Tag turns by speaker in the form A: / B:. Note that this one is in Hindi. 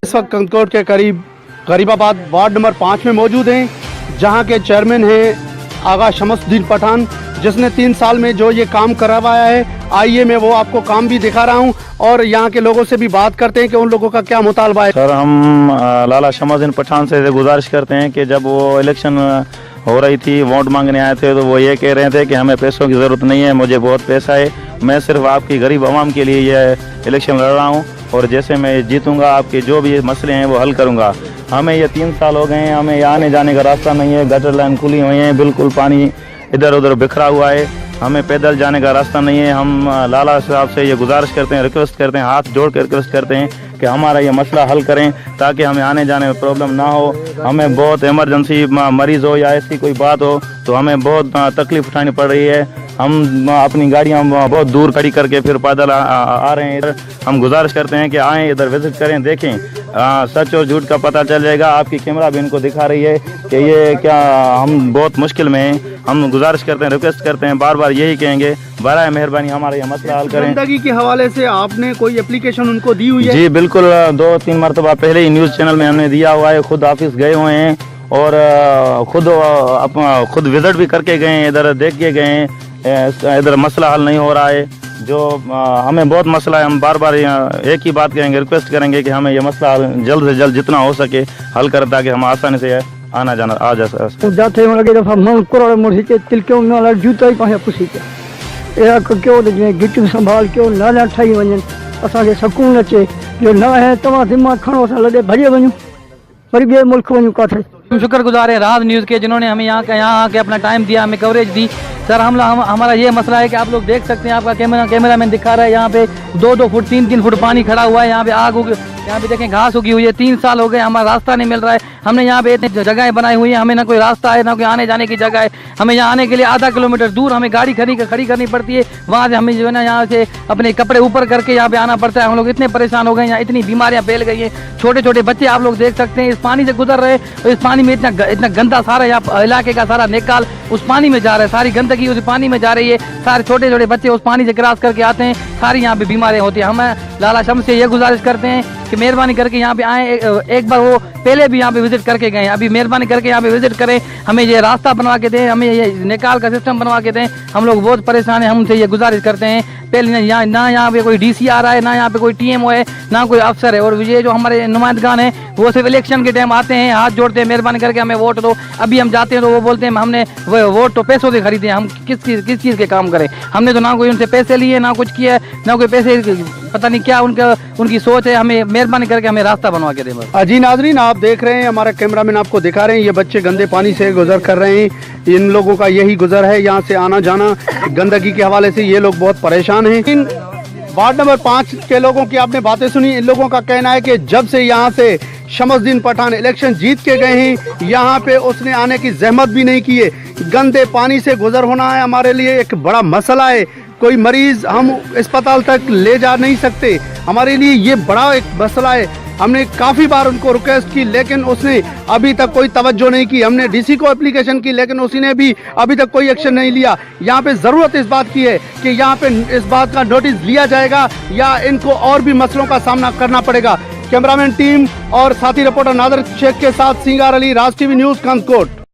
A: इस वक्त कंदकोट के करीब गरीबाबाद वार्ड नंबर 5 में मौजूद हैं, जहां के चेयरमैन हैं आगा शमसुद्दीन पठान, जिसने 3 साल में जो ये काम करवाया है। आइए मैं वो आपको काम भी दिखा रहा हूं और यहाँ के लोगों से भी बात करते हैं कि उन लोगों का क्या मुतालबा है।
B: सर, हम लाला शमसुद्दीन पठान से गुजारिश करते हैं कि जब वो इलेक्शन हो रही थी, वोट मांगने आए थे, तो वो ये कह रहे थे कि हमें पैसों की ज़रूरत नहीं है, मुझे बहुत पैसा है, मैं सिर्फ आपकी गरीब आवाम के लिए ये इलेक्शन लड़ रहा हूँ और जैसे मैं जीतूंगा आपके जो भी मसले हैं वो हल करूँगा। हमें ये 3 साल हो गए हैं, हमें आने जाने का रास्ता नहीं है, गटर लाइन खुली हुई है, बिल्कुल पानी इधर उधर बिखरा हुआ है, हमें पैदल जाने का रास्ता नहीं है। हम लाला साहब से ये गुजारिश करते हैं, रिक्वेस्ट करते हैं, हाथ जोड़ कर रिक्वेस्ट करते हैं कि हमारा ये मसला हल करें ताकि हमें आने जाने में प्रॉब्लम ना हो। हमें बहुत इमरजेंसी मरीज़ हो या ऐसी कोई बात हो तो हमें बहुत तकलीफ उठानी पड़ रही है। हम अपनी गाड़ियाँ बहुत दूर खड़ी करके फिर पैदल आ रहे हैं इधर। हम गुजारिश करते हैं कि आएँ, इधर विजिट करें, देखें, सच और झूठ का पता चल जाएगा। आपकी कैमरा भी इनको दिखा रही है कि ये क्या, हम बहुत मुश्किल में हैं। हम गुजारिश करते हैं, रिक्वेस्ट करते हैं, बार बार यही कहेंगे, बराए मेहरबानी हमारा ये मसला हल करें।
A: गंदगी के हवाले से आपने कोई एप्लीकेशन उनको दी हुई है?
B: जी बिल्कुल, 2-3 मरतबा पहले ही न्यूज़ चैनल में हमने दिया हुआ है, खुद ऑफिस गए हुए हैं और खुद विजिट भी करके गए हैं, इधर देख के गए हैं, इधर मसला हल नहीं हो रहा है। जो हमें बहुत मसला है, हम बार बार एक ही बात करेंगे, रिक्वेस्ट करेंगे कि हमें ये मसला जल्द से जल्द जितना हो सके हल करें ताकि हम आसानी से आना जाना आ जा सके।
C: जाते लगे दफ़ा मन करोड़ मुड़ी के तिलके नाला जूता ही पासे पुसी के अहिड़ा कयो त जीअं गिटियूं संभाल कयो, नाला ठही वञनि, असांखे सकून अचे। जो न है तव्हां दिमाग़ खणो, असां लॾे भॼे वञूं, वरी ॿिए मुल्क वञूं काथे।
D: हम शुक्रगुजार हैं राज न्यूज़ के, जिन्होंने हमें यहाँ आके अपना टाइम दिया, हमें कवरेज दी। सर हमारा ये मसला है कि आप लोग देख सकते हैं, आपका कैमरा मैन दिखा रहा है, यहाँ पे 2-2 फुट 3-3 फुट पानी खड़ा हुआ है, यहाँ पे आग उग, यहाँ पे देखें घास उगी हुई है। 3 साल हो गए, हमारा रास्ता नहीं मिल रहा है। हमने यहाँ पे इतनी जगहें बनाई हुई हैं, हमें ना कोई रास्ता है, ना कोई आने जाने की जगह है। हमें यहाँ आने के लिए आधा किलोमीटर दूर हमें गाड़ी खड़ी करनी पड़ती है। वहाँ से हमें जो है ना, यहाँ से अपने कपड़े ऊपर करके यहाँ पे आना पड़ता है। हम लोग इतने परेशान हो गए, यहाँ इतनी बीमारियाँ फैल गई हैं। छोटे छोटे बच्चे आप लोग देख सकते हैं इस पानी से गुजर रहे हैं, तो इस पानी में इतना गंदा सारा यहाँ इलाके का सारा निकाल उस पानी में जा रहा है, सारी गंदगी उस पानी में जा रही है। सारे छोटे छोटे बच्चे उस पानी से क्रॉस करके आते हैं, सारी यहाँ पे बीमारियाँ होती हैं। हम लाला शम्स से ये गुजारिश करते हैं कि मेहरबानी करके यहाँ पे आए, एक बार वो पहले भी यहाँ पे विजिट करके गए, अभी मेहरबानी करके यहाँ पे विजिट करें, हमें ये रास्ता बनवा के दें, हमें ये निकाल का सिस्टम बनवा के दें। हम लोग बहुत परेशान हैं, हम उनसे ये गुजारिश करते हैं। पहले ना यहाँ पे कोई डीसी आ रहा है, ना यहाँ पे कोई टीएमओ है, ना कोई अफसर है, और ये जो हमारे नुमाइंदगान हैं वो सिर्फ इलेक्शन के टाइम आते हैं, हाथ जोड़ते हैं, मेहरबानी करके हमें वोट दो। अभी हम जाते हैं तो वो बोलते हैं हमने वोट तो पैसों से खरीदे, हम किस चीज़ के काम करें। हमने तो ना कोई उनसे पैसे लिए, ना कुछ किया, ना कोई पैसे, पता नहीं क्या उनकी सोच है। हमें मेहरबानी करके हमें रास्ता बनवा के दें।
A: जी नाजरीन, आप देख रहे हैं, हमारा कैमरामैन आपको दिखा रहे हैं, ये बच्चे गंदे पानी से गुजर कर रहे हैं। इन लोगों का यही गुजर है, यहाँ से आना जाना, गंदगी के हवाले से ये लोग बहुत परेशान हैं। इन वार्ड नंबर 5 के लोगों की आपने बातें सुनी। इन लोगों का कहना है कि जब से यहाँ से शमसुद्दीन पठान इलेक्शन जीत के गए हैं, यहाँ पे उसने आने की जहमत भी नहीं की है। गंदे पानी से गुजर होना है हमारे लिए एक बड़ा मसला है। कोई मरीज हम अस्पताल तक ले जा नहीं सकते, हमारे लिए ये बड़ा एक मसला है। हमने काफ़ी बार उनको रिक्वेस्ट की, लेकिन उसने अभी तक कोई तवज्जो नहीं की। हमने डीसी को एप्लीकेशन की, लेकिन उसी ने भी अभी तक कोई एक्शन नहीं लिया। यहाँ पे ज़रूरत इस बात की है कि यहाँ पे इस बात का नोटिस लिया जाएगा या इनको और भी मसलों का सामना करना पड़ेगा। कैमरामैन टीम और साथी रिपोर्टर नादर शेख के साथ सिंगार अली, राज टीवी न्यूज़, कंदकोट।